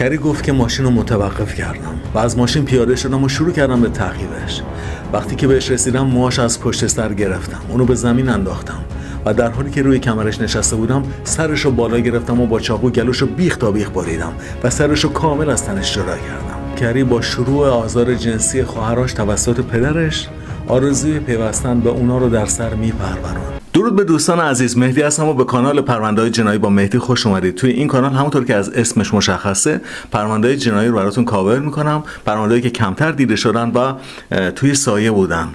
کری گفت که ماشین رو متوقف کردم و از ماشین پیاده شدم و شروع کردم به تعقیبش. وقتی که بهش رسیدم موهاش از پشت سر گرفتم، اونو به زمین انداختم و در حالی که روی کمرش نشسته بودم سرشو بالا گرفتم و با چاقو گلوشو بیخ تا بیخ بریدم و سرشو کامل از تنش جدا کردم. کری با شروع آزار جنسی خواهرش توسط پدرش آرزوی پیوستن به اونا رو در سر میپروراند. درود به دوستان عزیز، مهدی هستم و به کانال پرونده‌های جنایی با مهدی خوش اومدید. توی این کانال همونطور که از اسمش مشخصه پرونده‌های جنایی رو براتون کاور میکنم، پرونده‌ای که کمتر دیده شدن و توی سایه بودن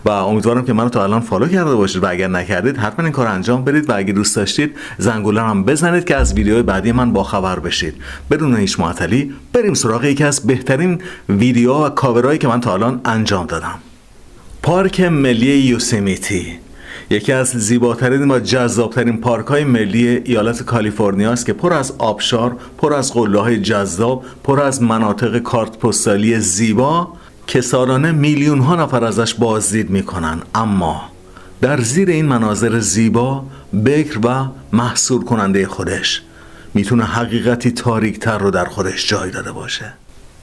و امیدوارم که منو تا الان فالو کرده باشید و اگر نکردید حتما این کار انجام بدید و اگه دوست داشتید زنگوله رو هم بزنید که از ویدیوهای بعدی من باخبر بشید. بدون هیچ معطلی بریم سراغ یکی از بهترین ویدیوها و کاورهایی که من تا الان انجام دادم. پارک ملی یوسمیتی یکی از زیباترین و جذابترین پارک‌های ملی ایالت کالیفرنیا است که پر از آبشار، پر از قله‌های جذاب، پر از مناطق کارت پستالی زیبا که سالانه میلیون‌ها نفر ازش بازدید می‌کنن. اما در زیر این مناظر زیبا، بکر و محصور کننده خودش میتونه حقیقتی تاریک‌تر رو در خودش جای داده باشه.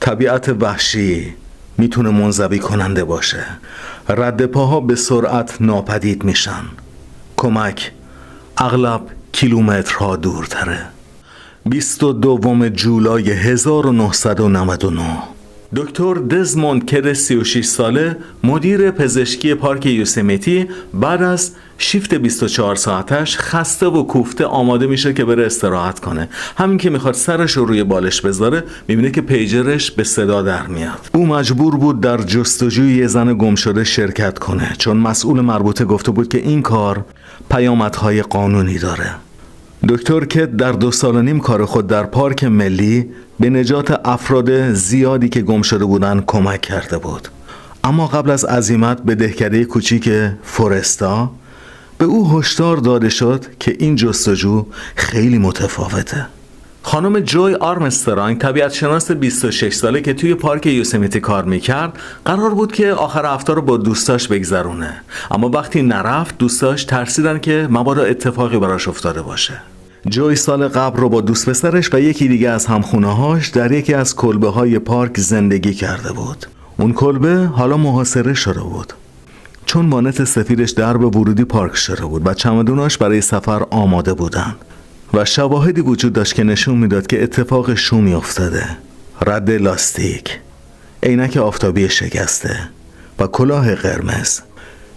طبیعت وحشی میتونه منزوی کننده باشه. رد پاها به سرعت ناپدید میشن. کمک اغلب کیلومترها دورتره. 22 جولای 1999 دکتر دزموند کر 36 ساله مدیر پزشکی پارک یوسمیتی بعد از شیفت 24 ساعتش خسته و کوفته آماده میشه که بره استراحت کنه. همین که میخواد سرش رو روی بالش بذاره میبینه که پیجرش به صدا در میاد. او مجبور بود در جستجوی یه زن گم شده شرکت کنه چون مسئول مربوطه گفته بود که این کار پیامدهای قانونی داره. دکتر کت در 2 سال و نیم کار خود در پارک ملی به نجات افراد زیادی که گم شده بودن کمک کرده بود. اما قبل از عزیمت به دهکده کوچیک فورستا به او هشدار داده شد که این جستجو خیلی متفاوته. خانم جوی آرمسترانگ طبیعت شناس 26 ساله که توی پارک یوسمیتی کار میکرد قرار بود که آخر هفته رو با دوستاش بگذرونه، اما وقتی نرفت دوستاش ترسیدن که مبادا اتفاقی براش افتاده باشه. جوی سال قبل رو با دوست پسرش و یکی دیگه از همخونه‌هاش در یکی از کلبه های پارک زندگی کرده بود. اون کلبه حالا محاصره شده بود چون وانت سفیدش درب ورودی پارک شده بود و چمدوناش برای سفر آماده بودن و شواهدی وجود داشت که نشون میداد که اتفاق شومی افتاده. رد لاستیک، عینک آفتابی شکسته و کلاه قرمز.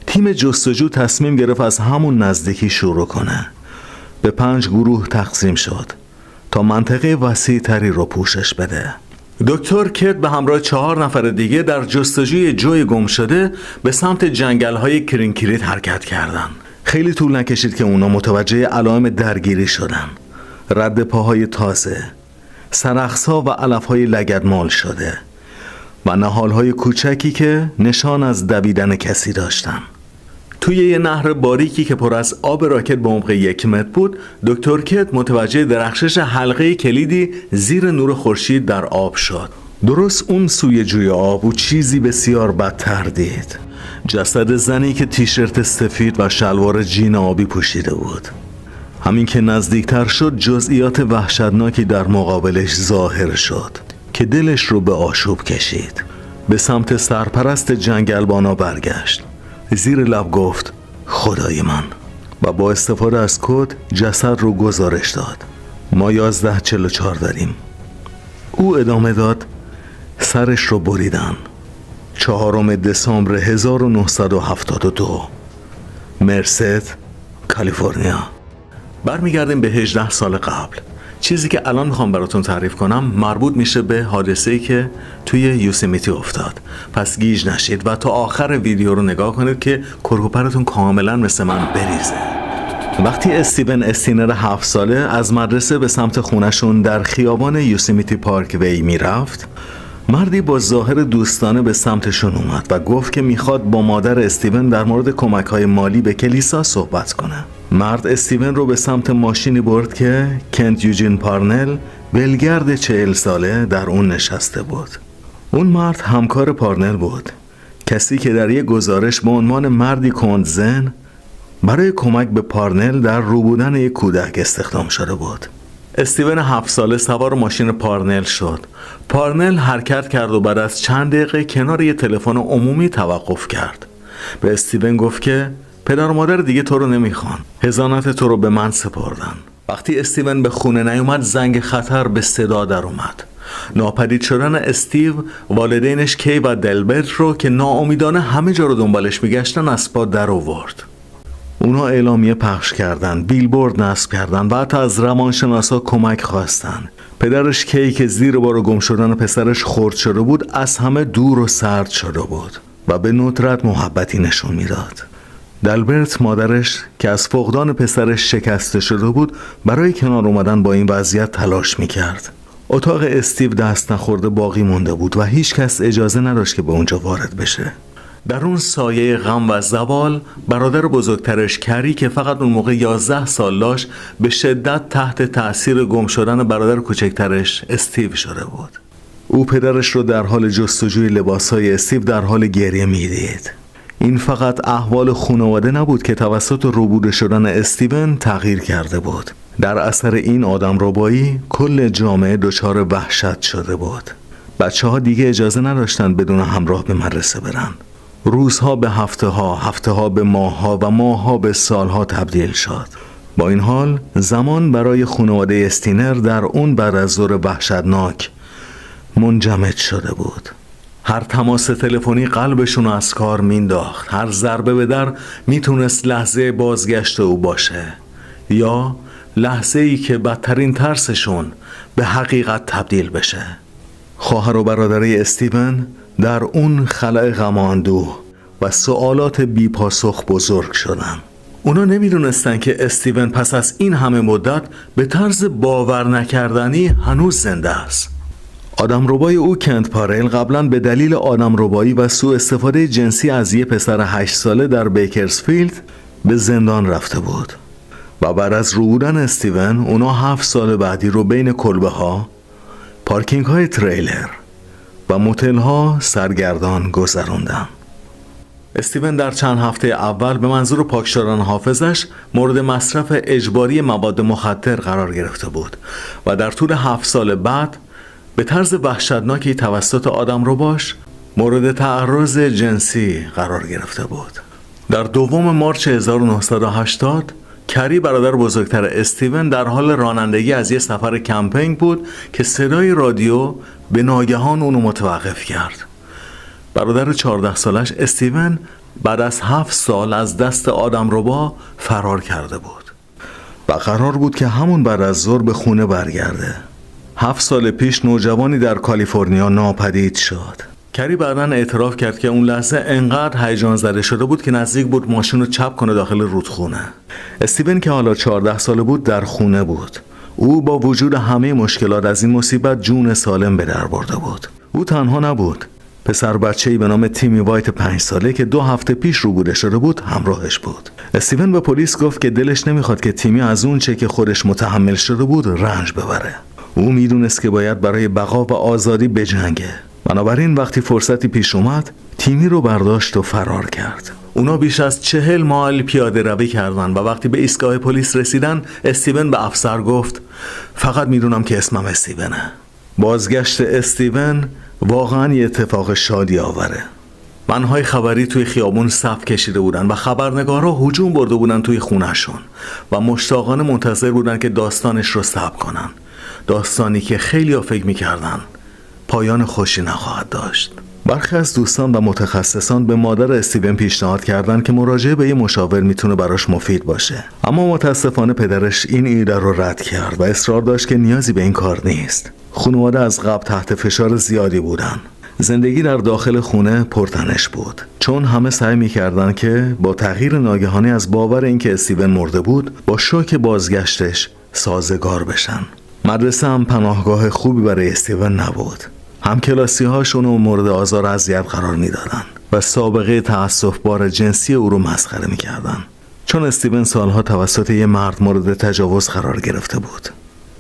تیم جستجو تصمیم گرفت از همون نزدیکی شروع کنه. به 5 گروه تقسیم شد تا منطقه وسیع تری رو پوشش بده. دکتر کت به همراه 4 نفر دیگه در جستجوی جوی گم شده به سمت جنگل‌های کرینکریت حرکت کردن. خیلی طول نکشید که اونا متوجه علائم درگیری شدن. رد پاهای تازه، سرخس‌ها و علف‌های لگدمال شده و نهال‌های کوچکی که نشان از دویدن کسی داشتن. توی یه نهر باریکی که پر از آب راکت به عمق 1 متر بود، دکتر کت متوجه درخشش حلقه کلیدی زیر نور خورشید در آب شد. درست اون سوی جوی آب او چیزی بسیار بدتر دید. جسد زنی که تیشرت سفید و شلوار جین آبی پوشیده بود. همین که نزدیکتر شد جزئیات وحشتناکی در مقابلش ظاهر شد که دلش رو به آشوب کشید. به سمت سرپرست جنگلبانا برگشت. زیر لب گفت خدای من و با استفاده از کد جسد رو گزارش داد. ما 11:44 داریم. او ادامه داد سرش رو بریدن. 4 دسامبر 1972 مرسد، کالیفرنیا. برمیگردیم به 18 سال قبل. چیزی که الان میخوام براتون تعریف کنم مربوط میشه به حادثه‌ای که توی یوسمیتی افتاد. پس گیج نشید و تا آخر ویدیو رو نگاه کنید که کرکوپرتون کاملا مثل من بریزه. وقتی استیون استینر 7 ساله از مدرسه به سمت خونشون در خیابان یوسمیتی پارک وی میرفت، مردی با ظاهر دوستانه به سمتشون اومد و گفت که میخواد با مادر استیون در مورد کمک‌های مالی به کلیسا صحبت کنه. مرد استیون رو به سمت ماشینی برد که کنت یوجین پارنل ولگرد 40 ساله در اون نشسته بود. اون مرد همکار پارنل بود، کسی که در یک گزارش به عنوان مردی کندزن برای کمک به پارنل در روبودن یک کودک استخدام شده بود. استیون 7 ساله سوار ماشین پارنل شد. پارنل حرکت کرد و بعد از چند دقیقه کنار یه تلفن عمومی توقف کرد. به استیون گفت که پدر و مادر دیگه تو رو نمیخوان. حضانت تو رو به من سپردن. وقتی استیون به خونه نیومد زنگ خطر به صدا در اومد. ناپدید شدن استیو والدینش کی و دلبرت رو که ناامیدانه همه جا رو دنبالش میگشتن از پا در آورد. اونا اعلامیه پخش کردن، بیلبورد نصب کردن و حتی از روانشناسا کمک خواستن. پدرش کی که زیر بار گم شدن پسرش خرد شده بود از همه دور و سرد شده بود و به ندرت محبتی نشون میداد. دلبرت مادرش که از فقدان پسرش شکسته شده بود برای کنار اومدن با این وضعیت تلاش میکرد. اتاق استیو دست نخورده باقی مونده بود و هیچ کس اجازه نداشت که به اونجا وارد بشه. در اون سایه غم و زوال برادر بزرگترش کری که فقط اون موقع 11 سال داشت به شدت تحت تأثیر گم شدن برادر کوچکترش استیو شده بود. او پدرش رو در حال جستجوی لباسهای استیو در حال گریه میدید. این فقط احوال خانواده نبود که توسط ربوده شدن استیون تغییر کرده بود. در اثر این آدمربایی کل جامعه دچار وحشت شده بود. بچه‌ها دیگه اجازه نداشتن بدون همراه به مدرسه برن. روزها به هفته‌ها به ماه‌ها و ماه‌ها به سال‌ها تبدیل شد. با این حال زمان برای خانواده استینر در اون بعد از ظهر وحشتناک منجمد شده بود. هر تماس تلفنی قلبشون رو از کار مینداخت. هر ضربه به در میتونست لحظه بازگشت او باشه یا لحظه‌ای که بدترین ترسشون به حقیقت تبدیل بشه. خواهر و برادرای استیون در اون خلأ غماندوه و سوالات بی پاسخ بزرگ شدن. اونا نمیدونستن که استیون پس از این همه مدت به طرز باور نکردنی هنوز زنده است. آدمربای او کنت پارل قبلا به دلیل آدمربایی و سوء استفاده جنسی از یه پسر 8 ساله در بیکرزفیلد به زندان رفته بود و بعد از رو بودن استیون اونا 7 سال بعدی رو بین کلبه ها، پارکینگ های تریلر و موتل ها سرگردان گذروندن. استیون در چند هفته اول به منظور پاک شدن حافظش مورد مصرف اجباری مواد مخدر قرار گرفته بود و در طول 7 سال بعد به طرز وحشتناکی توسط آدمرباش مورد تعرض جنسی قرار گرفته بود. در 2 مارس 1980 کری برادر بزرگتر استیون در حال رانندگی از یه سفر کمپینگ بود که صدای رادیو به ناگهان اونو متوقف کرد. برادر 14 سالش استیون بعد از 7 سال از دست آدمربا فرار کرده بود و قرار بود که همون بعد از ظهر به خونه برگرده. 7 سال پیش نوجوانی در کالیفرنیا ناپدید شد. کری بعداً اعتراف کرد که اون لحظه انقدر هیجان زده شده بود که نزدیک بود ماشین رو چپ کنه داخل رودخونه. استیون که حالا 14 ساله بود در خونه بود. او با وجود همه مشکلات از این مصیبت جون سالم به در برده بود. او تنها نبود. پسر بچه‌ای به نام تیمی وایت 5 ساله که 2 هفته پیش روبوده شده بود همراهش بود. استیون به پلیس گفت که دلش نمیخواد که تیمی از اون چه که خودش متحمل شده بود رنج ببره. او میدونست که باید برای بقا و آزادی بجنگه. بنابراین وقتی فرصتی پیش اومد تیمی رو برداشت و فرار کرد. اونا بیش از 40 مایل پیاده روی کردن و وقتی به ایستگاه پلیس رسیدن استیون به افسر گفت فقط میدونم که اسمم استیونه. بازگشت استیون واقعا یه اتفاق شادی آوره. منهای خبری توی خیابون صف کشیده بودن و خبرنگارا هجوم برده بودن توی خونه‌شون و مشتاقانه منتظر بودن که داستانش رو ثبت کنن. داستانی که خیلی‌ها فکر می‌کردن پایان خوشی نخواهد داشت. برخی از دوستان و متخصصان به مادر استیون پیشنهاد کردند که مراجعه به یه مشاور میتونه براش مفید باشه. اما متاسفانه پدرش این ایده رو رد کرد و اصرار داشت که نیازی به این کار نیست. خانواده از قبل تحت فشار زیادی بودن. زندگی در داخل خونه پرتنش بود. چون همه سعی میکردن که با تغییر ناگهانی از باور اینکه استیون مرده بود با شوک بازگشتش سازگار بشن. مدرسه هم پناهگاه خوبی برای استیون نبود. همکلاسی هاشون رو مورد آزار و اذیت قرار میدادن و سابقه تأسف‌بار جنسی او رو مسخره میکردن. چون استیون سالها توسط یه مرد مورد تجاوز قرار گرفته بود.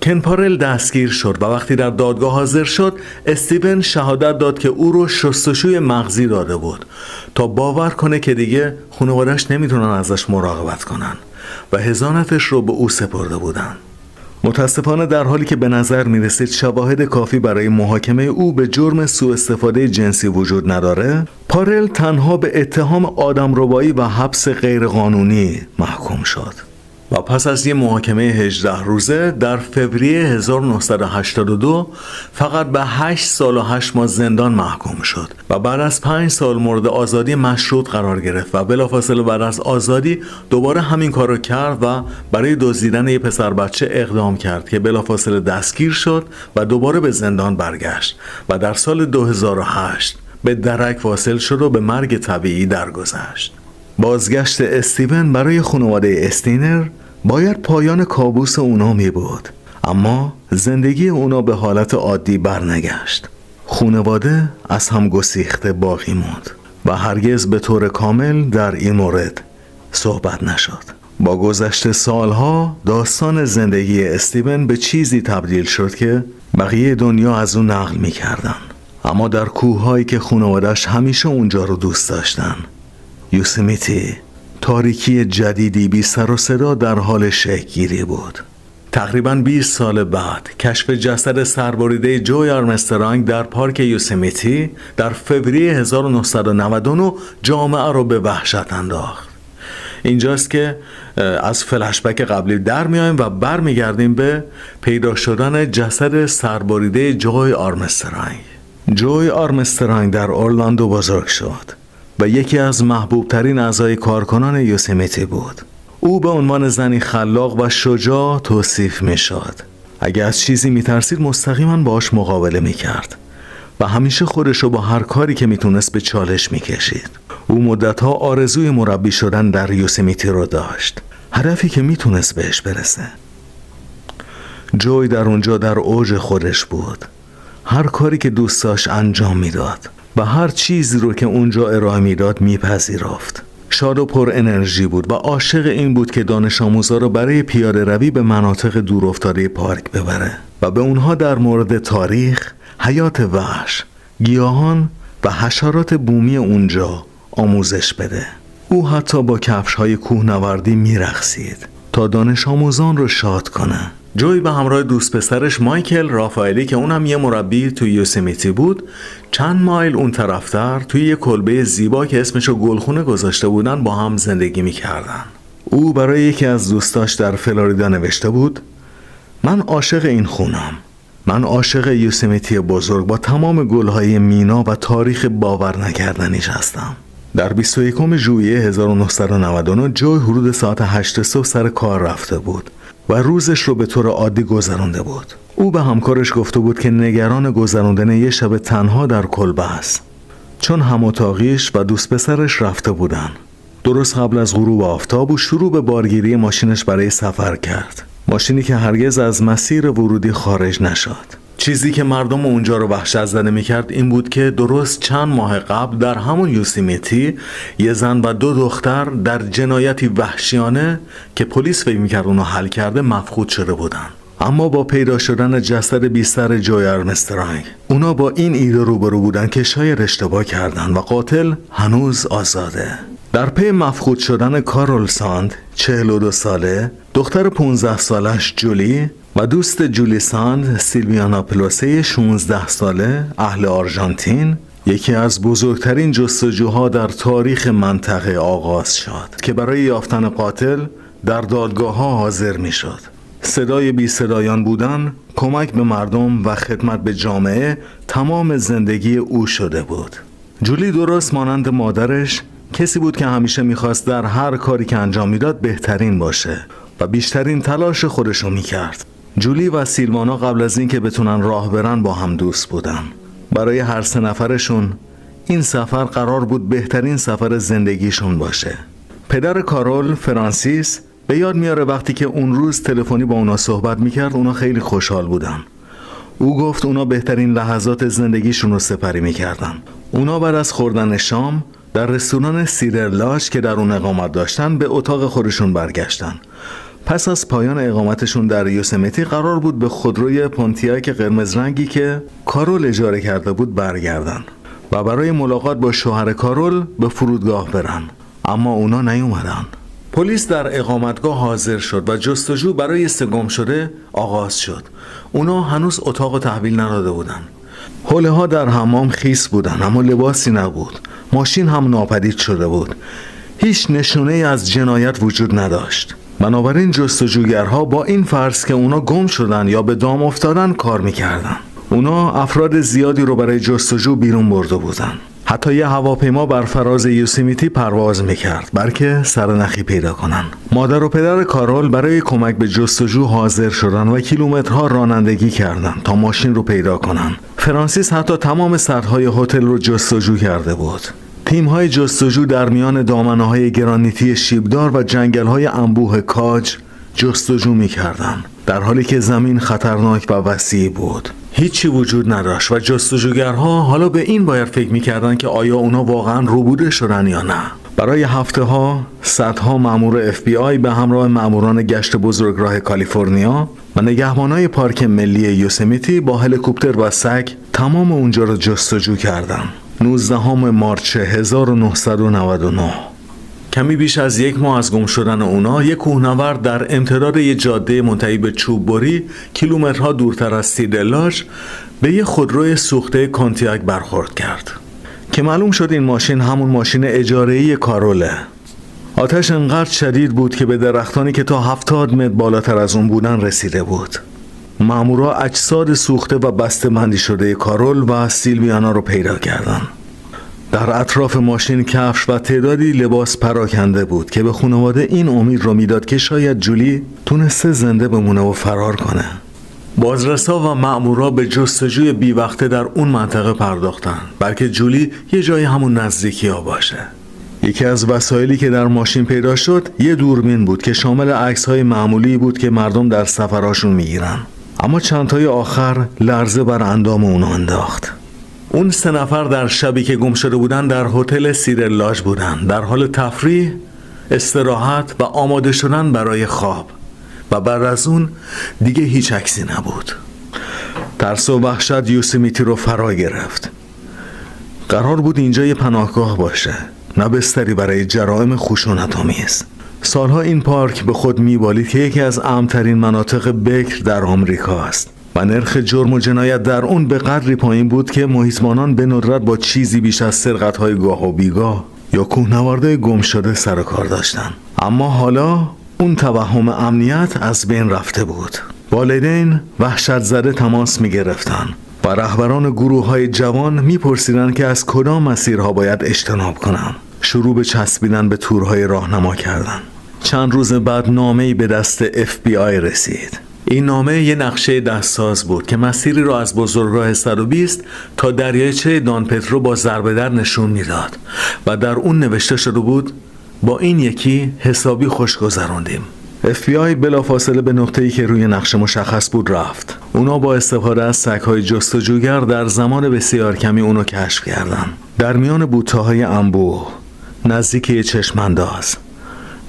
کن پارل دستگیر شد و وقتی در دادگاه حاضر شد استیون شهادت داد که او رو شستشوی مغزی داده بود تا باور کنه که دیگه خانواده‌اش نمیتونن ازش مراقبت کنن و حضانتش رو به او سپرده بودن. متاسفانه در حالی که به نظر می رسید شواهد کافی برای محاکمه او به جرم سوء استفاده جنسی وجود نداره، پارل تنها به اتهام آدمربایی و حبس غیرقانونی محکوم شد و پس از یک محاکمه 18 روزه در فوریه 1982 فقط به 8 سال و 8 ماه زندان محکوم شد و بعد از 5 سال مورد آزادی مشروط قرار گرفت و بلافاصله بعد از آزادی دوباره همین کارو کرد و برای دزدیدن یک پسر بچه اقدام کرد که بلافاصله دستگیر شد و دوباره به زندان برگشت و در سال 2008 به درک واصل شد و به مرگ طبیعی درگذشت. بازگشت استیون برای خانواده استینر باید پایان کابوس اونا می بود، اما زندگی اونا به حالت عادی برنگشت. خانواده از هم گسیخته باقی موند و هرگز به طور کامل در این مورد صحبت نشد. با گذشت سالها داستان زندگی استیون به چیزی تبدیل شد که بقیه دنیا از اون نقل می کردن. اما در کوههایی که خانواده‌اش همیشه اونجا رو دوست داشتن، یوسمیتی، تاریکی جدیدی بی سر و صدا در حال شکل‌گیری بود. تقریباً 20 سال بعد کشف جسد سربریده جوی آرمسترانگ در پارک یوسمیتی در فوریه 1999 جامعه را به وحشت انداخت. اینجاست که از فلشبک قبلی در میایم و برمیگردیم به پیدا شدن جسد سربریده جوی آرمسترانگ. جوی آرمسترانگ در اورلاندو بزرگ شد و یکی از محبوب ترین اعضای کارکنان یوسمیتی بود. او به عنوان زنی خلاق و شجاع توصیف می شد. اگر از چیزی می ترسید مستقیما باش مقابله می کرد و همیشه خودشو با هر کاری که می تونست به چالش می کشید. او مدتها آرزوی مربی شدن در یوسمیتی رو داشت، هدفی که می تونست بهش برسه. جوی در اونجا در اوج خودش بود. هر کاری که دوست داشت انجام می داد و هر چیزی رو که اونجا ارائه میداد میپذیرفت. شاد و پر انرژی بود و عاشق این بود که دانش آموزا رو برای پیاده روی به مناطق دور افتاده پارک ببره و به اونها در مورد تاریخ، حیات وحش، گیاهان و حشرات بومی اونجا آموزش بده. او حتی با کفش‌های کوهنوردی میرقصید تا دانش آموزان رو شاد کنه. جوی به همراه دوست پسرش مایکل رافائلی که اونم یه مربی توی یوسمیتی بود، چند مایل اون طرفتر توی یه کلبه زیبا که اسمشو گلخونه گذاشته بودن با هم زندگی میکردن. او برای یکی از دوستاش در فلوریدا نوشته بود: من عاشق این خونم. من عاشق یوسمیتی بزرگ با تمام گلهای مینا و تاریخ باور نکردنیش هستم. در 21 ژوئیه 1999 جوی حدود ساعت 8 صبح سر کار رفته بود و روزش رو به طور عادی گذرانده بود. او به همکارش گفته بود که نگران گذراندن یه شب تنها در کلبه است، چون هم اتاقیش و دوست پسرش رفته بودن. درست قبل از غروب آفتاب او شروع به بارگیری ماشینش برای سفر کرد، ماشینی که هرگز از مسیر ورودی خارج نشد. چیزی که مردم اونجا رو وحشت زده میکرد این بود که درست چند ماه قبل در همون یوسمیتی یه زن و 2 دختر در جنایتی وحشیانه که پلیس فکر میکرد اونو حل کرده مفقود شده بودن. اما با پیدا شدن جسد بی سر جوی آرمسترانگ اونا با این ایده روبرو بودن که شاید اشتباه کردن و قاتل هنوز آزاده. در پی مفقود شدن کارول ساند 42 ساله، دختر 15 سالش جولی و دوست جولی ساند سیلویانا پلوسه 16 ساله اهل آرژانتین، یکی از بزرگترین جستجوها در تاریخ منطقه آغاز شد که برای یافتن قاتل در دادگاه‌ها حاضر می‌شد. صدای بی صدایان بودن، کمک به مردم و خدمت به جامعه تمام زندگی او شده بود. جولی درست مانند مادرش کسی بود که همیشه می‌خواست در هر کاری که انجام میداد بهترین باشه و بیشترین تلاش خودشو می‌کرد. جولی و سیلوانا قبل از اینکه بتونن راه برن با هم دوست بودن. برای هر 3 نفرشون این سفر قرار بود بهترین سفر زندگیشون باشه. پدر کارول، فرانسیس، به یاد میاره وقتی که اون روز تلفنی با اونا صحبت میکرد اونا خیلی خوشحال بودن. او گفت اونا بهترین لحظات زندگیشون رو سپری میکردن. اونا بعد از خوردن شام در رستوران سیدرلاش که در اون اقامت داشتن به اتاق خودشون برگشتن. پس از پایان اقامتشون در یوسمیتی قرار بود به خودروی پونتیاک قرمز رنگی که کارول اجاره کرده بود برگردن و برای ملاقات با شوهر کارول به فرودگاه برن. اما اونا نیومدن. پلیس در اقامتگاه حاضر شد و جستجو برای گم شده آغاز شد. اونا هنوز اتاق تحویل نداده بودن. حوله ها در حمام خیس بودن اما لباسی نبود. ماشین هم ناپدید شده بود. هیچ نشونه از جنایت وجود نداشت. بنابراین جستجوگرها با این فرض که اونا گم شدن یا به دام افتادن کار میکردن. اونا افراد زیادی رو برای جستجو بیرون برده بودن. حتی یه هواپیما بر فراز یوسیمیتی پرواز میکرد بلکه سرنخی پیدا کنن. مادر و پدر کارول برای کمک به جستجو حاضر شدن و کیلومترها رانندگی کردن تا ماشین رو پیدا کنن. فرانسیس حتی تمام سطح‌های هتل رو جستجو کرده بود. تیم‌های جستجو در میان دامنه‌های گرانیتی شیبدار و جنگل‌های انبوه کاج جستجو می‌کردند، در حالی که زمین خطرناک و وسیع بود. هیچی وجود نداشت و جستجوگرها حالا به این باید فکر می‌کردند که آیا اونا واقعاً ربوده شدن یا نه. برای هفته‌ها صدها مأمور FBI به همراه مأموران گشت بزرگراه کالیفرنیا و نگهبانای پارک ملی یوسمیتی با هلیکوپتر و سگ تمام اونجا رو جستجو کردند. 19 مارچ 1999 کمی بیش از یک ماه از گم شدن اونا، یک کوهنورد در امتداد یک جاده منتهی به چوببری کیلومترها دورتر از سیدلاج به یک خودروی سوخته کانتیاک برخورد کرد که معلوم شد این ماشین همون ماشین اجاره‌ای کاروله. آتش انقدر شدید بود که به درختانی که تا 70 متر بالاتر از اون بودن رسیده بود. مامورا اجساد سوخته و بسته‌بندی شده کارول و سیلویانا رو پیدا کردن. در اطراف ماشین کفش و تعدادی لباس پراکنده بود که به خانواده این امید رو میداد که شاید جولی تونسته زنده بمونه و فرار کنه. بازرسا و مامورا به جستجوی بیوقته در اون منطقه پرداختن، بلکه جولی یه جای همون نزدیکی‌ها باشه. یکی از وسایلی که در ماشین پیدا شد یه دوربین بود که شامل عکس‌های معمولی بود که مردم در سفرهاشون میگیرن. اما چندتای آخر لرزه بر اندام اونو انداخت. اون 3 نفر در شبی که گم شده بودن در هتل سیرلاژ بودن، در حال تفریح، استراحت و آماده شدن برای خواب. و بعد از اون دیگه هیچ عکسی نبود. ترس و وحشت یوسمیتی رو فرا گرفت. قرار بود اینجا یه پناهگاه باشه، نه بستری برای جرائم خشونت‌آمیز. سالها این پارک به خود میبالید که یکی از امن‌ترین مناطق بکر در آمریکا است و نرخ جرم و جنایت در اون به قدری پایین بود که محیط‌بانان به ندرت با چیزی بیش از سرقت‌های گاه و بیگاه یا کوهنوردهای گم شده سر و کار داشتن. اما حالا اون توهم امنیت از بین رفته بود. والدین وحشت زده تماس می‌گرفتن و رهبران گروه‌های جوان می‌پرسیدند که از کدام مسیرها باید اجتناب کنن. شروع به چسبیدن به تورهای راهنما کردن. چند روز بعد نامه‌ای به دست FBI رسید. این نامه یه نقشه دستساز بود که مسیری را از بزرگراه 120 تا دریاچه دان پترو با ضربه در نشون میداد و در اون نوشته شده بود با این یکی حسابی خوش گذروندیم. FBI بلافاصله به نقطه‌ای که روی نقشه مشخص بود رفت. اونا با استفاده از سگ‌های جستجوگر در زمان بسیار کمی اونو کشف کردن. در میان بوته‌های انبوه، نزدیک چشمانداز،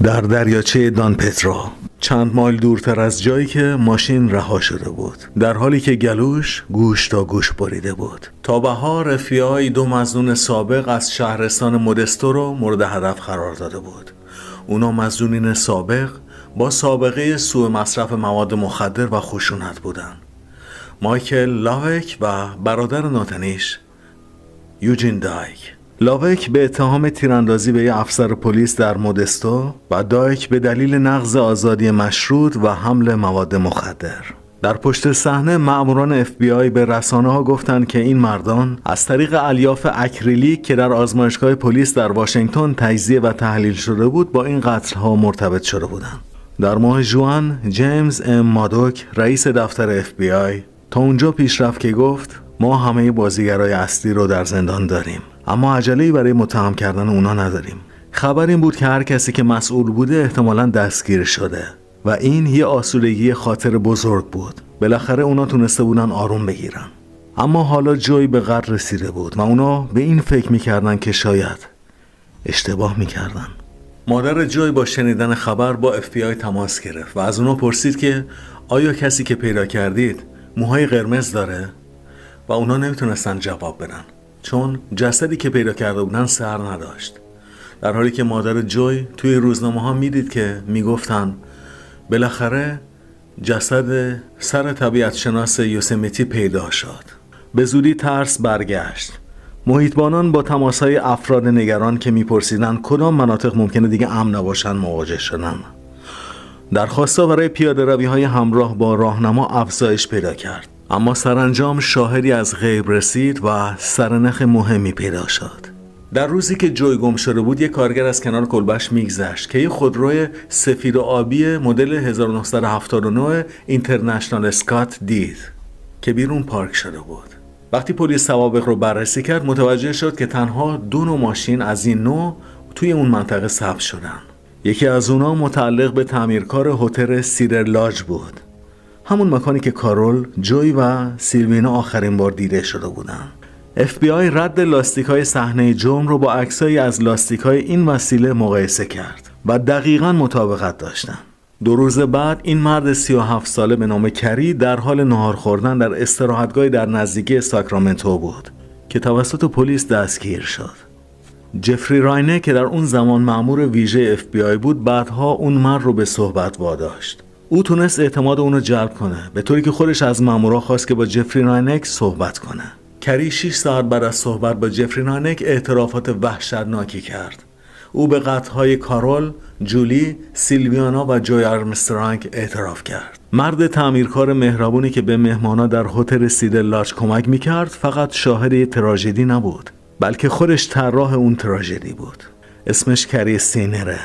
در دریاچه دان پترو، چند مایل دورتر از جایی که ماشین رها شده بود، در حالی که گلوش گوش تا گوش بریده بود. تا بهار FBI 2 مظنون سابق از شهرستان مودستو رو مورد هدف قرار داده بود. اونا مظنونین سابق با سابقه سوء مصرف مواد مخدر و خشونت بودن. مایکل لاوک و برادر ناتنیش یوجین دایک. لاوک به اتهام تیراندازی به یک افسر پلیس در مودستو و دایک به دلیل نقض آزادی مشروط و حمل مواد مخدر. در پشت صحنه مأموران FBI به رسانه‌ها گفتند که این مردان از طریق الیاف اکریلیک که در آزمایشگاه پلیس در واشنگتن تجزیه و تحلیل شده بود با این قتل‌ها مرتبط شده بودند. در ماه ژوئن جیمز ام مادوک رئیس دفتر FBI تا اونجا پیش رفت که گفت ما همه بازیگرای اصلی رو در زندان داریم، اما عجله‌ای برای متهم کردن اونا نداریم. خبر این بود که هر کسی که مسئول بوده احتمالاً دستگیر شده و این یه آسودگی خاطر بزرگ بود. بالاخره اونا تونسته بودن آروم بگیرن. اما حالا جوی به قدر رسیده بود و اونا به این فکر میکردن که شاید اشتباه میکردن. مادر جوی با شنیدن خبر با FBI تماس گرفت و از اونا پرسید که آیا کسی که پیدا کردید موهای قرمز داره؟ و اونا نمیتونستن جواب بدن چون جسدی که پیدا کرده بودن سر نداشت. در حالی که مادر جوی توی روزنامه ها میدید که میگفتن بالاخره جسد سر طبیعت شناس یوسمیتی پیدا شد. به زودی ترس برگشت. محیطبانان با تماسهای افراد نگران که میپرسیدن کدام مناطق ممکنه دیگه امن نباشن مواجه شدن. درخواست‌ها برای پیاده‌روی‌های همراه با راهنما افزایش پیدا کرد، اما سرانجام شاهدی از غیب رسید و سرنخ مهمی پیدا شد. در روزی که جوی گم شده بود، یک کارگر از کنار کلبش میگذشت که یک خودروی سفید و آبی مدل 1979 اینترنشنال اسکات دید که بیرون پارک شده بود. وقتی پلیس سوابق رو بررسی کرد، متوجه شد که تنها 2 نوع ماشین از این نوع توی اون منطقه ثبت شدن. یکی از اونا متعلق به تعمیرکار هتل سیدر لاج بود، همون مکانی که کارول، جوی و سیلوینا آخرین بار دیده شده بودن. FBI رد لاستیک‌های صحنه جرم رو با عکسایی از لاستیک‌های این وسیله مقایسه کرد و دقیقاً مطابقت داشتن. 2 روز بعد این مرد 37 ساله به نام کری در حال نهار خوردن در استراحتگاهی در نزدیکی ساکرامنتو بود که توسط پلیس دستگیر شد. جفری راینه که در اون زمان مأمور ویژه FBI بود، بعدها اون مرد رو به صحبت واداشت. او تونست اعتماد اون رو جلب کنه، به طوری که خودش از مأمورا خواست که با جفری راینک صحبت کنه. کری 6 ساعت بعد از صحبت با جفری راینک اعترافات وحشتناکی کرد. او به قتل‌های کارول، جولی، سیلویانا و جوی آرمسترانگ اعتراف کرد. مرد تعمیرکار مهربونی که به مهمانا در هتل سیدر لاج کمک می‌کرد، فقط شاهد یک تراژدی نبود، بلکه خودش طراح اون تراژدی بود. اسمش کری استینره،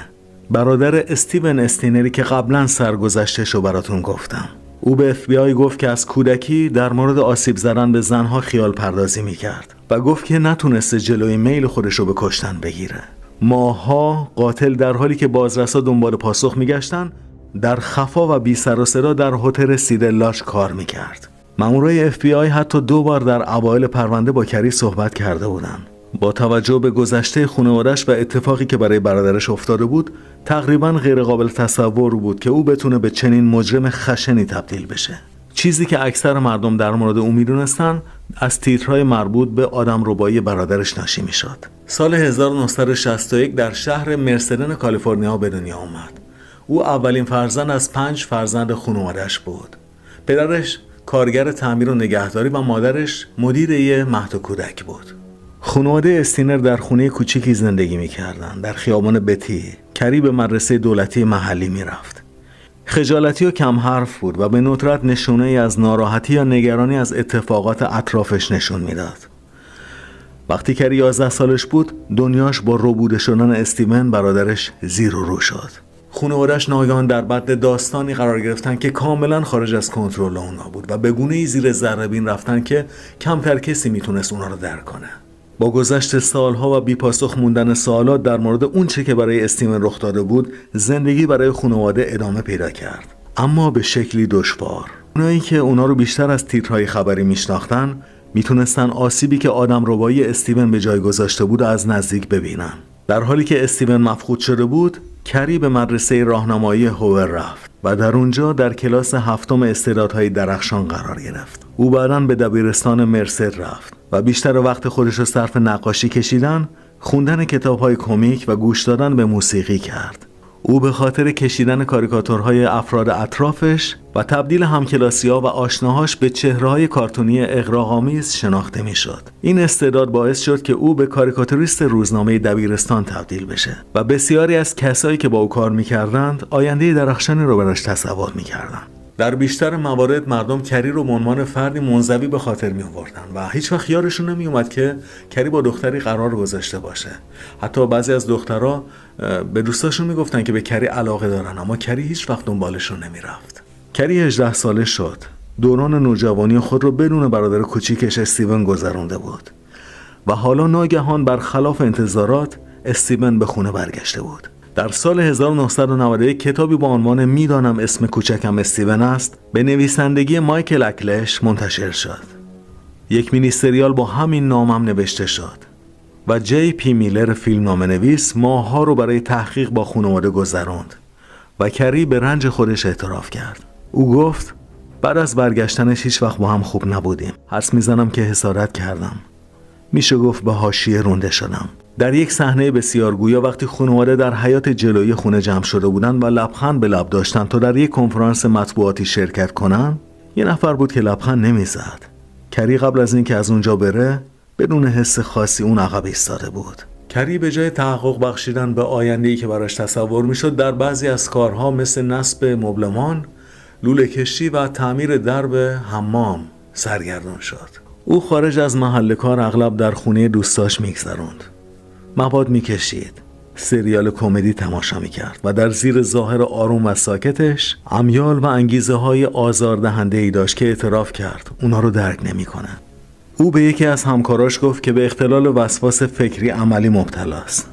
برادر استیون استینری که قبلا سرگذشته‌شو براتون گفتم. او به FBI گفت که از کودکی در مورد آسیب زدن به زنها خیال پردازی می‌کرد و گفت که نتونسته جلوی میل خودش رو به کشتن بگیره. ماها قاتل در حالی که بازرسا دنبال پاسخ میگشتن در خفا و بی سر و صدا در هتل سیدر لاج کار میکرد. مامورای FBI حتی 2 بار در اوایل پرونده با کری صحبت کرده بودن. با توجه به گذشته خانواده‌اش و اتفاقی که برای برادرش افتاده بود، تقریبا غیر قابل تصور بود که او بتونه به چنین مجرم خشنی تبدیل بشه. چیزی که اکثر مردم در مورد او میدونستن از تیترهای مربوط به آدمربایی برادرش ناشی میشد. سال 1961 در شهر مرسدن کالیفرنیا به دنیا آمد. او اولین فرزند از 5 فرزند خانواده‌اش بود. پدرش کارگر تعمیر و نگهداری و مادرش مدیر یه مهد کودک بود. خانواده استینر در خونه کوچیکی زندگی می‌کردند در خیابان بتی. کری به مدرسه دولتی محلی می‌رفت. خجالتی و کم حرف بود و به ندرت نشونه‌ای از ناراحتی یا نگرانی از اتفاقات اطرافش نشون میداد. وقتی کری 11 سالش بود، دنیاش با ربوده شدن استیون برادرش زیر و رو شد. خانواده‌اش ناگهان در بد داستانی قرار گرفتن که کاملا خارج از کنترل اونا بود و به گونه‌ای زیر ذره‌بین رفتن که کمتر کسی میتونست اونا رو درک کنه. با گذشت سالها و بی‌پاسخ موندن سوالات در مورد اون چه که برای استیون رخ داده بود، زندگی برای خانواده ادامه پیدا کرد، اما به شکلی دشوار. اونایی که اونا رو بیشتر از تیترهای خبری میشناختن، میتونستن آسیبی که آدمربایی استیون به جای گذاشته بود از نزدیک ببینن. در حالی که استیون مفقود شده بود، کری به مدرسه راهنمایی هوور رفت و در اونجا در کلاس 7 استعدادهای درخشان قرار گرفت. او بعداً به دبیرستان مرسد رفت و بیشتر وقت خودش رو صرف نقاشی کشیدن، خوندن کتاب‌های کمیک و گوش دادن به موسیقی کرد. او به خاطر کشیدن کاریکاتورهای افراد اطرافش و تبدیل همکلاسی‌ها و آشناهاش به چهره‌های کارتونی اغراق‌آمیز شناخته می‌شد. این استعداد باعث شد که او به کاریکاتوریست روزنامه دبیرستان تبدیل بشه و بسیاری از کسایی که با او کار می‌کردند آینده درخشانی رو براش تصور می‌کردند. در بیشتر موارد مردم کری رو به عنوان فردی منزوی به خاطر می آوردن و هیچ وقت خیالشون نمی اومد که کری با دختری قرار گذاشته باشه. حتی بعضی از دخترها به دوستاشون میگفتن که به کری علاقه دارن، اما کری هیچ وقت دنبالشون نمی رفت. کری 18 ساله شد. دوران نوجوانی خود رو بدون برادر کوچیکش استیون گذرانده بود و حالا ناگهان برخلاف انتظارات استیون به خونه برگشته بود. در سال 1991 کتابی با عنوان میدانم اسم کوچکم استیون است به نویسندگی مایکل اکلش منتشر شد. یک مینی سریال با همین نامم نوشته شد و جی پی میلر فیلمنامه‌نویس ماه‌ها رو برای تحقیق با خانواده گذراند و کری به رنج خودش اعتراف کرد. او گفت بعد از برگشتنش هیچ وقت با هم خوب نبودیم. حدس میزنم که حسادت کردم. میشه گفت به حاشیه رونده شدم. در یک صحنه بسیار گویا وقتی خانواده در حیاط جلویی خونه جمع شده بودند و لبخند به لب داشتند تا در یک کنفرانس مطبوعاتی شرکت کنند، یه نفر بود که لبخند نمیزد. کری قبل از اینکه از اونجا بره بدون حس خاصی اون عقب ایستاده بود. کری به جای تحقق بخشیدن به آینده‌ای که براش تصور میشد، در بعضی از کارها مثل نصب مبلمان، لوله کشی و تعمیر درب حمام سرگردان شد. او خارج از محل کار اغلب در خونه دوستاش میگذروند. مواد میکشید، سریال کمدی تماشا میکرد و در زیر ظاهر آروم و ساکتش امیال و انگیزه های آزاردهنده ای داشت که اعتراف کرد اونا رو درک نمیکنه. او به یکی از همکاراش گفت که به اختلال وسواس فکری عملی مبتلاست.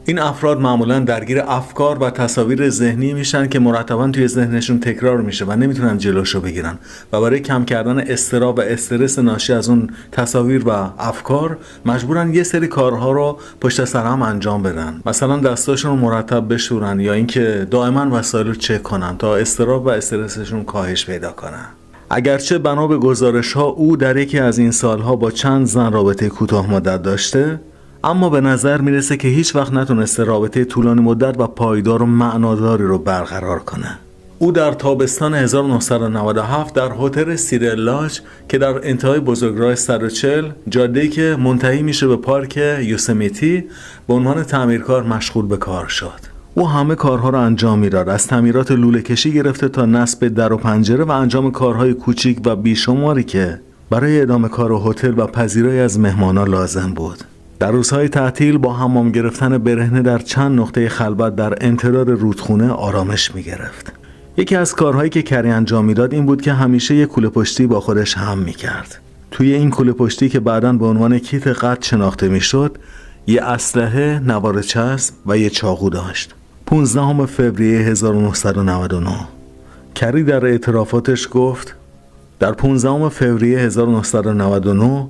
این افراد معمولاً درگیر افکار و تصاویر ذهنی میشن که مرتباً توی ذهنشون تکرار میشه و نمیتونن جلوشو بگیرن و برای کم کردن اضطراب و استرس ناشی از اون تصاویر و افکار مجبورن یه سری کارها رو پشت سر هم انجام بدن. مثلا دستاشون رو مرتب بشورن یا اینکه دائما وسایل رو چک کنن تا اضطراب و استرسشون کاهش پیدا کنن. اگرچه بنا به گزارش‌ها او در یکی از این سالها با چند زن رابطه کوتاه مدت داشته، اما به نظر میرسه که هیچ وقت نتونسته رابطه طولانی مدت و پایدار و معناداری رو برقرار کنه. او در تابستان 1997 در هتل سیرلاج که در انتهای بزرگراه 140 جاده‌ای که منتهی میشه به پارک یوسمیتی به عنوان تعمیرکار مشغول به کار شد. او همه کارها رو انجام میداد، از تعمیرات لوله کشی گرفته تا نصب در و پنجره و انجام کارهای کوچیک و بیشماری که برای ادامه کار هتل و پذیرایی از مهمانان لازم بود. در روزهای تعطیل با حمام گرفتن برهنه در چند نقطه خلوت در انترار رودخونه آرامش می گرفت. یکی از کارهایی که کری انجام میداد این بود که همیشه یک کوله پشتی با خودش حمل می کرد. توی این کوله پشتی که بعداً به عنوان کیت قتل شناخته می شد، یه اسلحه، نوار چسب و یه چاقو داشت. 15 فوریه 1999 کری در اعترافاتش گفت در 15 فوریه 1999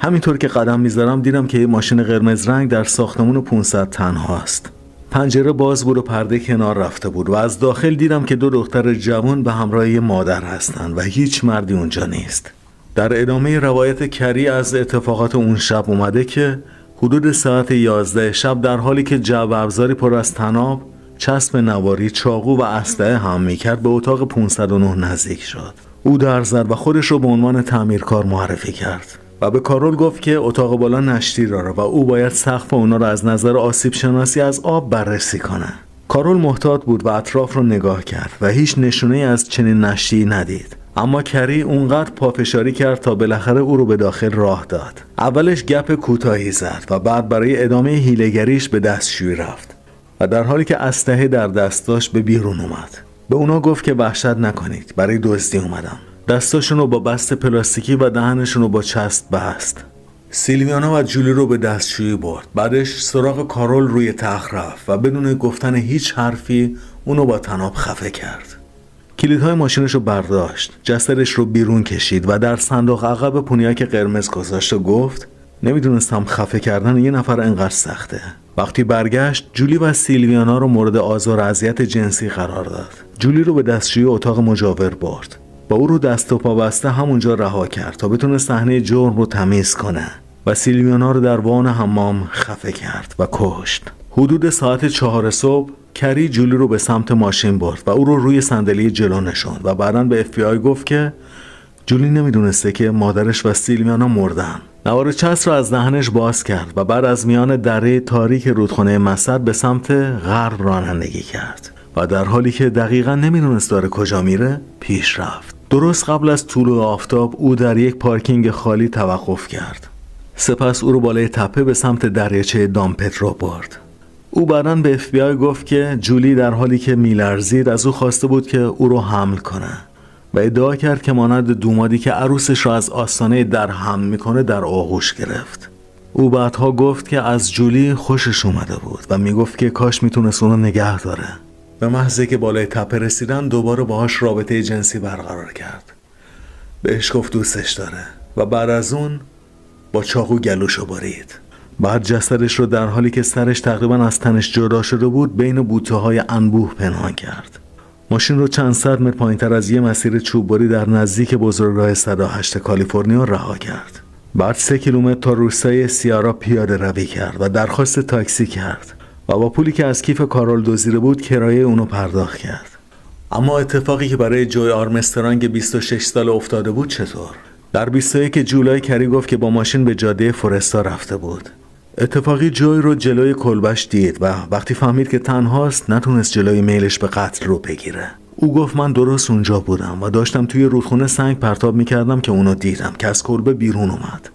همینطور که قدم میذارم دیدم که یه ماشین قرمز رنگ در ساختمون 500 تنهاست. پنجره باز بود و پرده کنار رفته بود و از داخل دیدم که 2 دختر جوان به همراه یه مادر هستن و هیچ مردی اونجا نیست. در ادامه روایت کری از اتفاقات اون شب اومده که حدود ساعت 11 شب در حالی که جعبه ابزاری پر از طناب، چسب نواری، چاقو و اسلحه حمل می‌کرد به اتاق 509 نزدیک شد. او در زد و خودش رو به عنوان تعمیرکار معرفی کرد و به کارول گفت که اتاق بالا نشتی داره و او باید سقف اونا رو از نظر آسیب شناسی از آب بررسی کنه. کارول محتاط بود و اطراف رو نگاه کرد و هیچ نشونه از چنین نشتی ندید. اما کری اونقدر پافشاری کرد تا بالاخره او رو به داخل راه داد. اولش گپ کوتاهی زد و بعد برای ادامه حیله‌گریش به دستشویی رفت و در حالی که اسلحه در دست داشت به بیرون اومد. به اونا گفت که وحشت نکنید، برای دزدی اومدم. دستاشون رو با بست پلاستیکی و دهنشون رو با چسب بست. سیلویانا و جولی رو به دستشویی برد. بعدش سراغ کارول روی تخت رفت و بدون گفتن هیچ حرفی اونو با طناب خفه کرد. کلیدهای ماشینش رو برداشت، جسدش رو بیرون کشید و در صندوق عقب پونیاک قرمز گذاشت و گفت نمیدونستم خفه کردن یه نفر انقدر سخته. وقتی برگشت جولی و سیلویانا رو مورد آزار و اذیت جنسی قرار داد. جولی رو به دستشویی اتاق مجاور برد. با او رو دست و پا بسته همونجا رها کرد تا بتونه صحنه جرم رو تمیز کنه و سیلویانا رو در وان حمام خفه کرد و کشت. حدود ساعت 4 صبح کری جولی رو به سمت ماشین برد و او رو روی صندلی جلو نشوند و بعداً به FBI گفت که جولی نمیدونسته که مادرش و سیلویانا مردن. نوار چسب رو از دهنش باز کرد و بعد از میان دره تاریک رودخانه مسد به سمت غرب رانندگی کرد و در حالی که دقیقاً نمیدونست داره کجا میره پیش رفت. درست قبل از طلوع آفتاب او در یک پارکینگ خالی توقف کرد. سپس او رو بالای تپه به سمت دریاچه دامپترو برد. او بعداً به FBI گفت که جولی در حالی که میلرزید از او خواسته بود که او رو حمل کنه و ادعا کرد که مانند دومادی که عروسش رو از آستانه در حمل میکنه در آغوش گرفت. او بعدها گفت که از جولی خوشش اومده بود و میگفت که کاش میتونست اونو نگه داره. به محض که بالای تپه رسیدن دوباره باهاش رابطه جنسی برقرار کرد. بهش گفت دوستش داره و بعد از اون با چاقو گلوشو برید. بعد جسدش رو در حالی که سرش تقریبا از تنش جدا شده بود بین بوته‌های انبوه پنهان کرد. ماشین رو چند صد متر پایین‌تر از یه مسیر چوببری در نزدیک بزرگراه 108 کالیفرنیا رها کرد. بعد 3 کیلومتر تا روستای سیارا پیاده روی کرد و درخواست تاکسی کرد و با پولی که از کیف کارول دزدیده بود کرایه اونو پرداخت کرد. اما اتفاقی که برای جوی آرمسترانگ 26 ساله افتاده بود چطور؟ در 21 جولای کری گفت که با ماشین به جاده فورستا رفته بود. اتفاقی جوی رو جلوی کلبش دید و وقتی فهمید که تنهاست نتونست جلوی میلش به قتل رو بگیره. او گفت من درست اونجا بودم و داشتم توی رودخونه سنگ پرتاب میکردم که اونو دیدم که از کلبه بیرون اومد.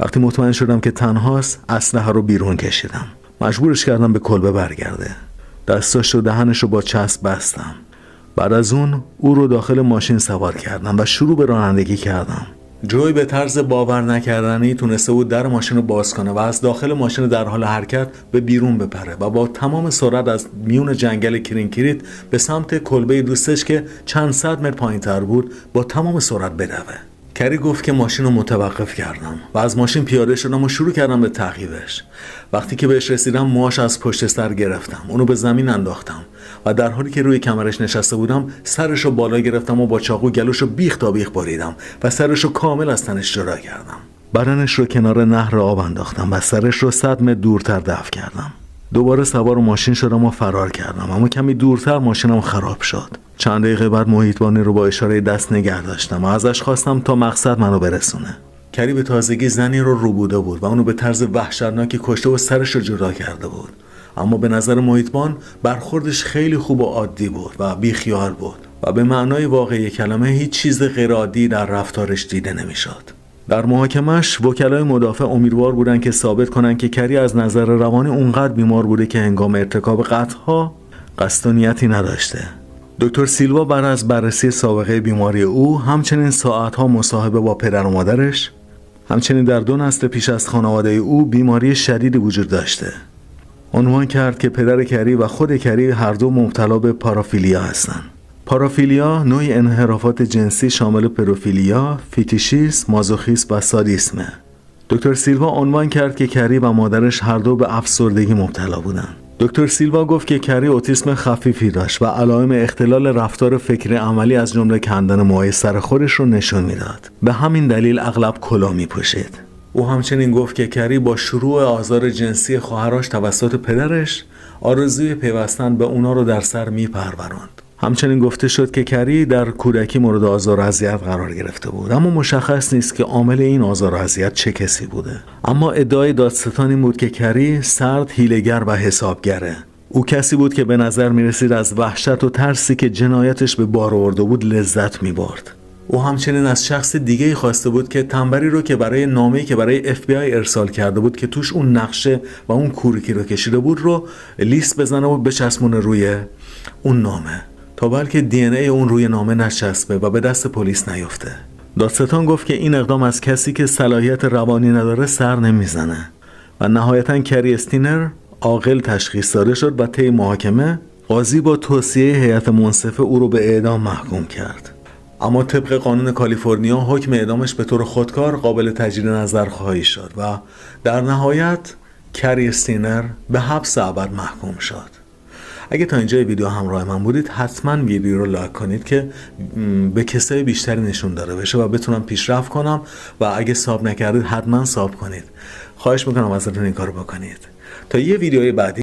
وقتی مطمئن شدم که تنهاست اسلحه رو بیرون کشیدم. مجبورش کردم به کلبه برگرده. دستاش و دهنش رو با چسب بستم. بعد از اون او رو داخل ماشین سوار کردم و شروع به رانندگی کردم. جوی به طرز باور نکردنی تونسته بود در ماشین رو باز کنه و از داخل ماشین در حال حرکت به بیرون بپره و با تمام سرعت از میون جنگل کرینکریت به سمت کلبه دوستش که چند صد متر پایین‌تر بود با تمام سرعت بدوه. کری گفت که ماشین رو متوقف کردم و از ماشین پیاده شدم و شروع کردم به تعقیبش. وقتی که بهش رسیدم موهاش از پشت سر گرفتم، اونو به زمین انداختم و در حالی که روی کمرش نشسته بودم سرش رو بالا گرفتم و با چاقو گلوش رو بیخ تا بیخ بریدم و سرش رو کامل از تنش جدا کردم. بدنش رو کنار نهر آب انداختم و سرش رو 100 متر دورتر دفن کردم. دوباره سوار ماشین شدم و فرار کردم، اما کمی دورتر ماشینم خراب شد. چند دقیقه بعد محیطبانی رو با اشاره دست نگه داشتم و ازش خواستم تا مقصد منو برسونه. کری به تازگی زنی رو روبوده بود و اونو به طرز وحشتناکی کشته و سرش رو جدا کرده بود. اما به نظر محیطبان برخوردش خیلی خوب و عادی بود و بیخیال بود و به معنای واقعی کلمه هیچ چیز غیر عادی در رفتارش دیده نمیشد. در محاکمش وکلای مدافع امیدوار بودن که ثابت کنن که کری از نظر روانی اونقدر بیمار بوده که هنگام ارتکاب قتل‌ها قصد و نیتی نداشته. دکتر سیلوا بعد از بررسی سابقه بیماری او، همچنین ساعتها مصاحبه با پدر و مادرش، همچنین در 2 نسل پیش از خانواده او بیماری شدیدی وجود داشته. عنوان کرد که پدر کری و خود کری هر دو مبتلا به پارافیلیا هستند. پارافیلیا نوعی انحرافات جنسی شامل پروفیلیا، فیتیشیسم، مازوخیسم و سادیسمه. دکتر سیلوا عنوان کرد که کری و مادرش هر دو به افسردگی مبتلا بودند. دکتر سیلوا گفت که کری اوتیسم خفیفی داشت و علائم اختلال رفتار فکری عملی از جمله کندن موهای سر خودش رو نشون میداد. به همین دلیل اغلب کلاه میپوشید. او همچنین گفت که کری با شروع آزار جنسی خواهرش توسط پدرش آرزوی پیوستن به اونا رو در سر میپروراند. همچنین گفته شد که کری در کودکی مورد آزار و اذیت قرار گرفته بود، اما مشخص نیست که عامل این آزار و اذیت چه کسی بوده. اما ادعای دادستان این بود که کری سرد، حیله‌گر و حسابگره. او کسی بود که به نظر می رسید از وحشت و ترسی که جنایتش به بار آورده بود لذت می برد. او همچنین از شخص دیگه‌ای خواسته بود که تنبری رو که برای نامه‌ای که برای FBI ارسال کرده بود که توش اون نقشه و اون کوریکی رو کشیده بود رو لیست بزنه و بچسبونه روی اون نامه تا بلکه DNA اون روی نامه نچسبه و به دست پلیس نیفته. دادستان گفت که این اقدام از کسی که صلاحیت روانی نداره سر نمیزنه و نهایتاً کری استینر عاقل تشخیص داده شد و طی محاکمه قاضی با توصیه هیئت منصفه او رو به اعدام محکوم کرد. اما طبق قانون کالیفرنیا حکم اعدامش به طور خودکار قابل تجدید نظر خواهی شد و در نهایت کری استینر به حبس ابد محکوم شد. اگه تا اینجای ویدیو همراه من بودید حتما ویدیو رو لایک کنید که به کسای بیشتری نشون داره بشه و بتونم پیشرفت کنم و اگه ساب نکردید حتما ساب کنید. خواهش میکنم ازتون این کارو بکنید. تا یه ویدیوی بعدی